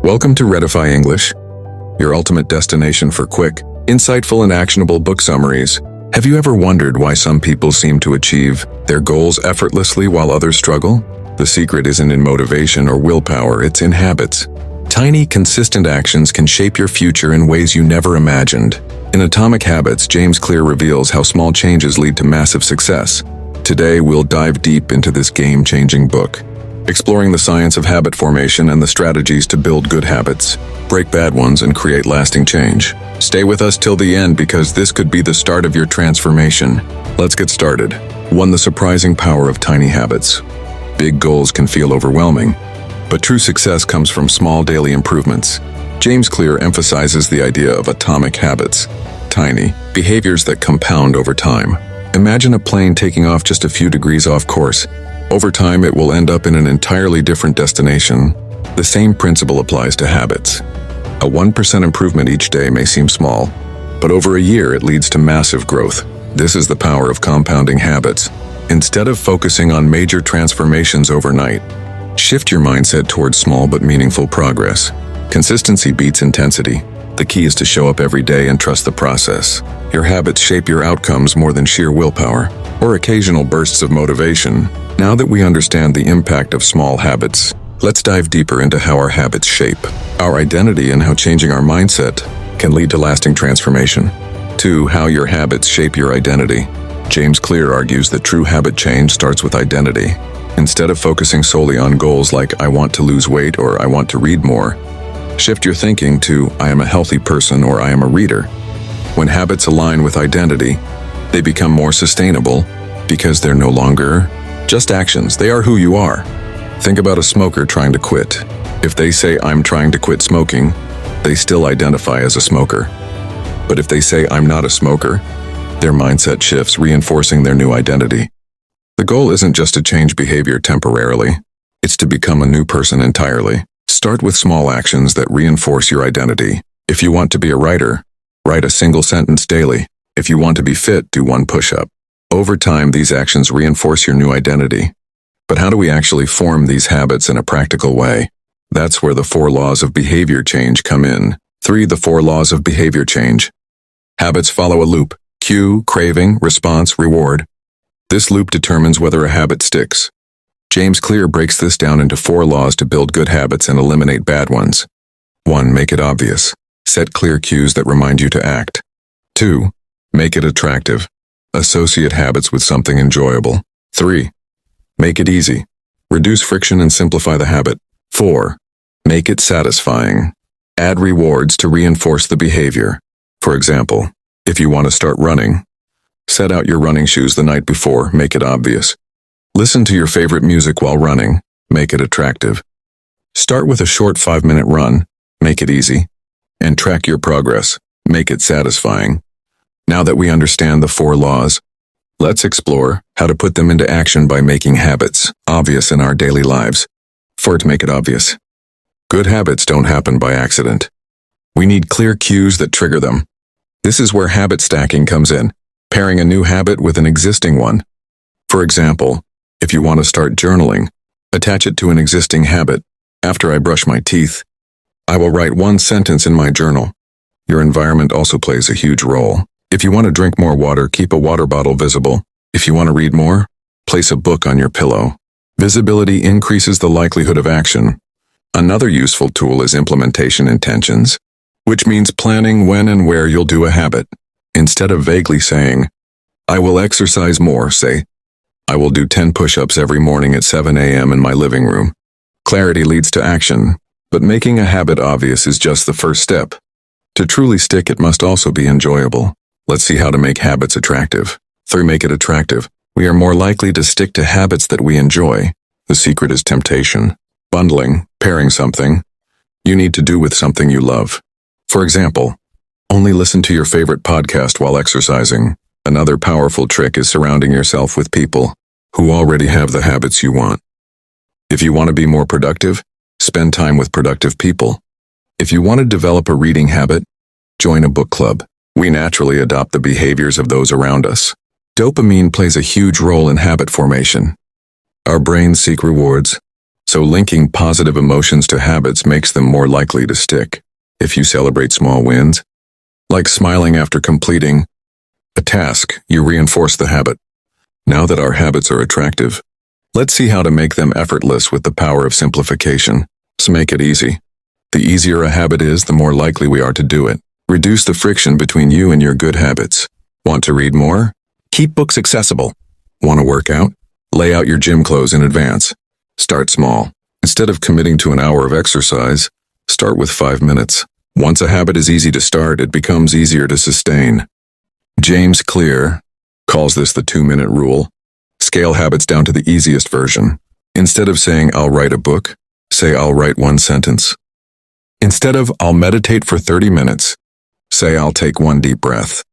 Welcome to Readify English, your ultimate destination for quick, insightful, and actionable book summaries. Have you ever wondered why some people seem to achieve their goals effortlessly while others struggle? The secret isn't in motivation or willpower, it's in habits. Tiny, consistent actions can shape your future in ways you never imagined. In Atomic Habits, James Clear reveals how small changes lead to massive success. Today, we'll dive deep into this game-changing book, exploring the science of habit formation and the strategies to build good habits, break bad ones, and create lasting change. Stay with us till the end because this could be the start of your transformation. Let's get started. 1. The surprising power of tiny habits. Big goals can feel overwhelming, but true success comes from small daily improvements. James Clear emphasizes the idea of atomic habits, tiny behaviors that compound over time. Imagine a plane taking off just a few degrees off course. Over time, it will end up in an entirely different destination. The same principle applies to habits. A 1% improvement each day may seem small, but over a year it leads to massive growth. This is the power of compounding habits. Instead of focusing on major transformations overnight, shift your mindset towards small but meaningful progress. Consistency beats intensity. The key is to show up every day and trust the process. Your habits shape your outcomes more than sheer willpower or occasional bursts of motivation. Now that we understand the impact of small habits, let's dive deeper into how our habits shape our identity and how changing our mindset can lead to lasting transformation. 2. How your habits shape your identity. James Clear argues that true habit change starts with identity. Instead of focusing solely on goals like I want to lose weight or I want to read more, shift your thinking to I am a healthy person or I am a reader. When habits align with identity, they become more sustainable because they're no longer just actions, they are who you are. Think about a smoker trying to quit. If they say I'm trying to quit smoking, they still identify as a smoker. But if they say I'm not a smoker, their mindset shifts, reinforcing their new identity. The goal isn't just to change behavior temporarily, it's to become a new person entirely. Start with small actions that reinforce your identity. If you want to be a writer, write a single sentence daily. If you want to be fit, do 1 push-up. Over time, these actions reinforce your new identity. But how do we actually form these habits in a practical way? That's where the 4 laws of behavior change come in. 3. The 4 laws of behavior change. Habits follow a loop: cue, craving, response, reward. This loop determines whether a habit sticks. James Clear breaks this down into 4 laws to build good habits and eliminate bad ones. 1. Make it obvious. Set clear cues that remind you to act. 2. Make it attractive. Associate habits with something enjoyable. 3. Make it easy. Reduce friction and simplify the habit. 4. Make it satisfying. Add rewards to reinforce the behavior. For example, if you want to start running, set out your running shoes the night before, make it obvious. Listen to your favorite music while running, make it attractive. Start with a short 5-minute run, make it easy. And track your progress, make it satisfying. Now that we understand the 4 laws, let's explore how to put them into action by making habits obvious in our daily lives. 4. To make it obvious. Good habits don't happen by accident. We need clear cues that trigger them. This is where habit stacking comes in, pairing a new habit with an existing one. For example, if you want to start journaling, attach it to an existing habit. After I brush my teeth, I will write 1 sentence in my journal. Your environment also plays a huge role. If you want to drink more water, keep a water bottle visible. If you want to read more, place a book on your pillow. Visibility increases the likelihood of action. Another useful tool is implementation intentions, which means planning when and where you'll do a habit. Instead of vaguely saying, I will exercise more, say, I will do 10 push-ups every morning at 7 a.m. in my living room. Clarity leads to action, but making a habit obvious is just the first step. To truly stick, it must also be enjoyable. Let's see how to make habits attractive. 3. Make it attractive. We are more likely to stick to habits that we enjoy. The secret is temptation. Bundling, pairing something you need to do with something you love. For example, only listen to your favorite podcast while exercising. Another powerful trick is surrounding yourself with people who already have the habits you want. If you want to be more productive, spend time with productive people. If you want to develop a reading habit, join a book club. We naturally adopt the behaviors of those around us. Dopamine plays a huge role in habit formation. Our brains seek rewards, So linking positive emotions to habits makes them more likely to stick. If you celebrate small wins, like smiling after completing a task, you reinforce the habit. Now that our habits are attractive, let's see how to make them effortless with the power of simplification. So make it easy. The easier a habit is, the more likely we are to do it. Reduce the friction between you and your good habits. Want to read more? Keep books accessible. Want to work out? Lay out your gym clothes in advance. Start small. Instead of committing to an hour of exercise, start with 5 minutes. Once a habit is easy to start, it becomes easier to sustain. James Clear calls this the 2-minute rule. Scale habits down to the easiest version. Instead of saying, I'll write a book, say, I'll write 1 sentence. Instead of, I'll meditate for 30 minutes, say, I'll take 1 deep breath.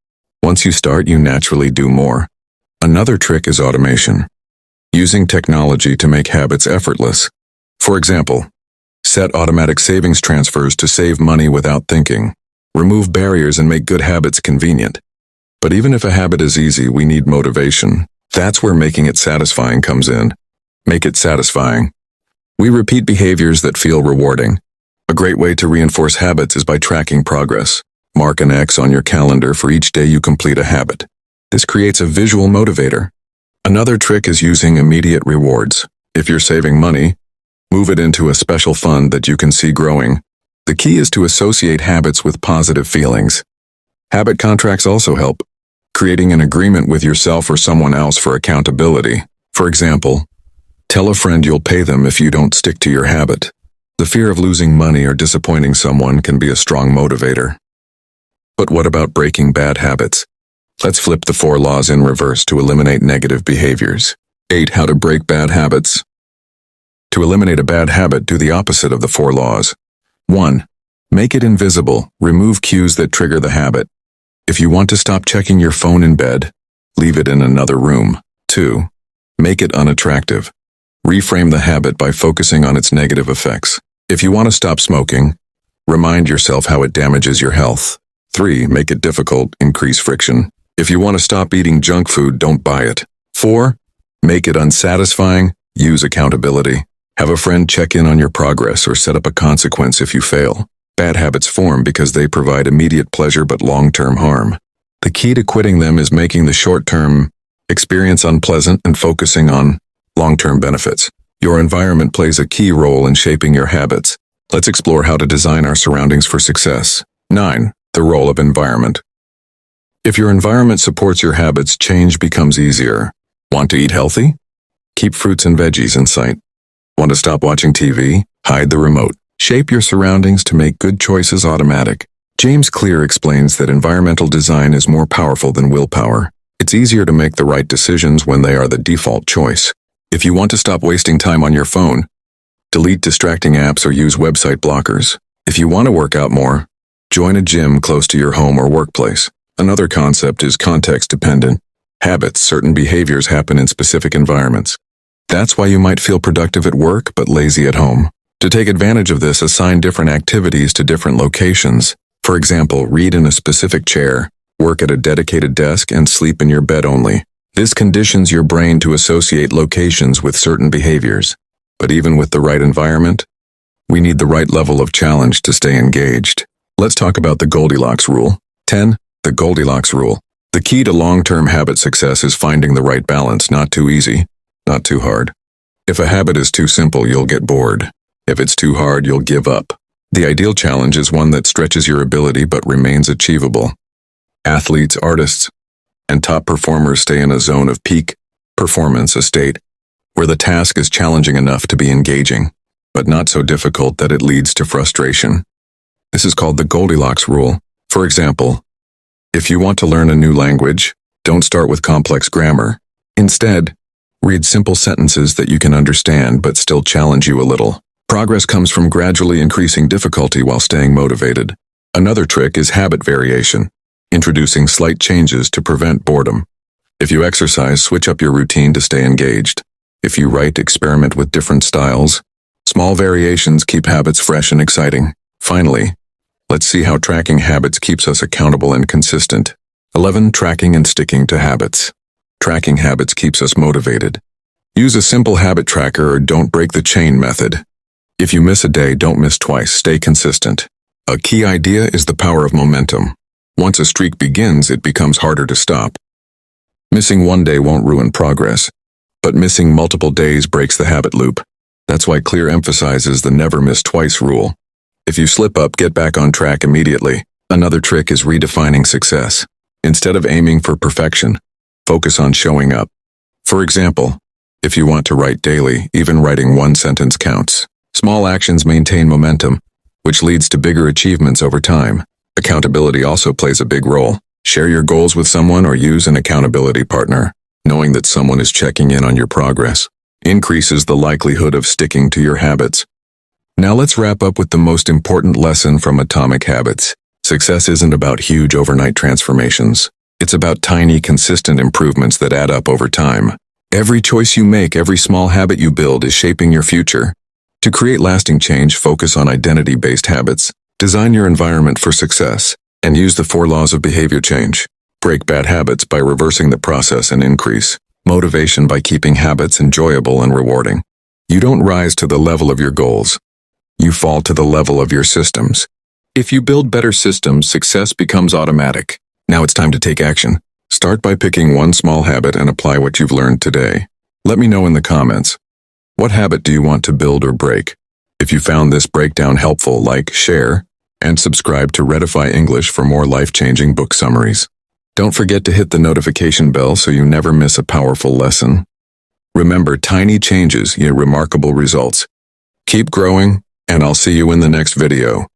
Once you start, you naturally do more. Another trick is automation. Using technology to make habits effortless. For example, set automatic savings transfers to save money without thinking. Remove barriers and make good habits convenient. But even if a habit is easy, we need motivation. That's where making it satisfying comes in. Make it satisfying. We repeat behaviors that feel rewarding. A great way to reinforce habits is by tracking progress. Mark an X on your calendar for each day you complete a habit. This creates a visual motivator. Another trick is using immediate rewards. If you're saving money, move it into a special fund that you can see growing. The key is to associate habits with positive feelings. Habit contracts also help. Creating an agreement with yourself or someone else for accountability. For example, tell a friend you'll pay them if you don't stick to your habit. The fear of losing money or disappointing someone can be a strong motivator. But what about breaking bad habits? Let's flip the 4 laws in reverse to eliminate negative behaviors. 8. How to break bad habits. To eliminate a bad habit, do the opposite of the 4 laws. 1. Make it invisible. Remove cues that trigger the habit. If you want to stop checking your phone in bed, leave it in another room. 2. Make it unattractive. Reframe the habit by focusing on its negative effects. If you want to stop smoking, remind yourself how it damages your health. 3. Make it difficult. Increase friction. If you want to stop eating junk food, don't buy it. 4. Make it unsatisfying. Use accountability. Have a friend check in on your progress or set up a consequence if you fail. Bad habits form because they provide immediate pleasure but long-term harm. The key to quitting them is making the short-term experience unpleasant and focusing on long-term benefits. Your environment plays a key role in shaping your habits. Let's explore how to design our surroundings for success. 9. The role of environment. If your environment supports your habits, change becomes easier. Want to eat healthy? Keep fruits and veggies in sight. Want to stop watching TV? Hide the remote. Shape your surroundings to make good choices automatic. James Clear explains that environmental design is more powerful than willpower. It's easier to make the right decisions when they are the default choice. If you want to stop wasting time on your phone, delete distracting apps or use website blockers. If you want to work out more, join a gym close to your home or workplace. Another concept is context-dependent. Habits, certain behaviors happen in specific environments. That's why you might feel productive at work but lazy at home. To take advantage of this, assign different activities to different locations. For example, read in a specific chair, work at a dedicated desk, and sleep in your bed only. This conditions your brain to associate locations with certain behaviors. But even with the right environment, we need the right level of challenge to stay engaged. Let's talk about the Goldilocks Rule. 10. The Goldilocks Rule. The key to long-term habit success is finding the right balance, not too easy, not too hard. If a habit is too simple, you'll get bored. If it's too hard, you'll give up. The ideal challenge is one that stretches your ability but remains achievable. Athletes, artists, and top performers stay in a zone of peak performance, a state where the task is challenging enough to be engaging, but not so difficult that it leads to frustration. This is called the Goldilocks Rule. For example, if you want to learn a new language, don't start with complex grammar. Instead, read simple sentences that you can understand but still challenge you a little. Progress comes from gradually increasing difficulty while staying motivated. Another trick is habit variation, introducing slight changes to prevent boredom. If you exercise, switch up your routine to stay engaged. If you write, experiment with different styles. Small variations keep habits fresh and exciting. Finally, let's see how tracking habits keeps us accountable and consistent. 11. Tracking and sticking to habits. Tracking habits keeps us motivated. Use a simple habit tracker or don't break the chain method. If you miss a day, don't miss twice. Stay consistent. A key idea is the power of momentum. Once a streak begins, it becomes harder to stop. Missing one day won't ruin progress, but missing multiple days breaks the habit loop. That's why Clear emphasizes the never miss twice rule. If you slip up, get back on track immediately. Another trick is redefining success. Instead of aiming for perfection, focus on showing up. For example, if you want to write daily, even writing one sentence counts. Small actions maintain momentum, which leads to bigger achievements over time. Accountability also plays a big role. Share your goals with someone or use an accountability partner. Knowing that someone is checking in on your progress increases the likelihood of sticking to your habits. Now let's wrap up with the most important lesson from Atomic Habits. Success isn't about huge overnight transformations. It's about tiny, consistent improvements that add up over time. Every choice you make, every small habit you build is shaping your future. To create lasting change, focus on identity-based habits. Design your environment for success, and use the 4 laws of behavior change. Break bad habits by reversing the process and increase motivation by keeping habits enjoyable and rewarding. You don't rise to the level of your goals. You fall to the level of your systems. If you build better systems, success becomes automatic. Now it's time to take action. Start by picking one small habit and apply what you've learned today. Let me know in the comments. What habit do you want to build or break? If you found this breakdown helpful, like, share, and subscribe to Readify English for more life-changing book summaries. Don't forget to hit the notification bell so you never miss a powerful lesson. Remember, tiny changes yield remarkable results. Keep growing, and I'll see you in the next video.